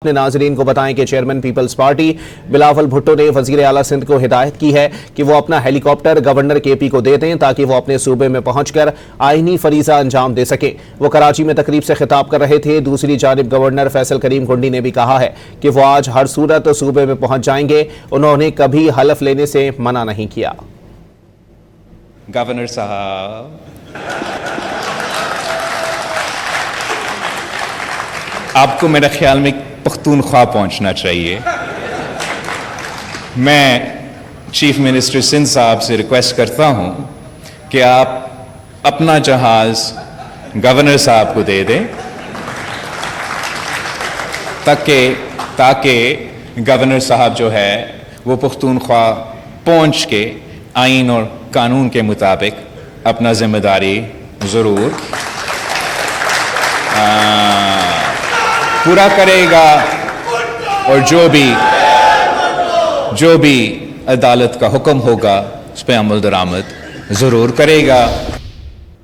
अपने नाजरीन को बताएं कि चेयरमैन पीपल्स पार्टी बिलावल भुट्टो ने वजीर आला सिंध को हिदायत की है कि वो अपना हेलीकॉप्टर गवर्नर केपी को दे दें ताकि वो अपने सूबे में पहुंचकर आईनी फरीजा अंजाम दे सके। वो कराची में तकरीब से खिताब कर रहे थे। दूसरी जानिब गवर्नर फैसल करीम कुंडी ने भी कहा है कि वो आज हर सूरत सूबे में पहुंच जाएंगे। उन्होंने कभी हलफ लेने से मना नहीं किया। गवर्नर साहब, आपको मेरे ख्याल में पख्तूनख्वा पहुंचना चाहिए। मैं चीफ मिनिस्टर सिंध साहब से रिक्वेस्ट करता हूं कि आप अपना जहाज गवर्नर साहब को दे दें ताकि गवर्नर साहब जो है वो पख्तूनख्वा पहुंच के आइन और कानून के मुताबिक अपना जिम्मेदारी ज़रूर पूरा करेगा और जो भी अदालत का हुक्म होगा उस पर अमल दरामद ज़रूर करेगा।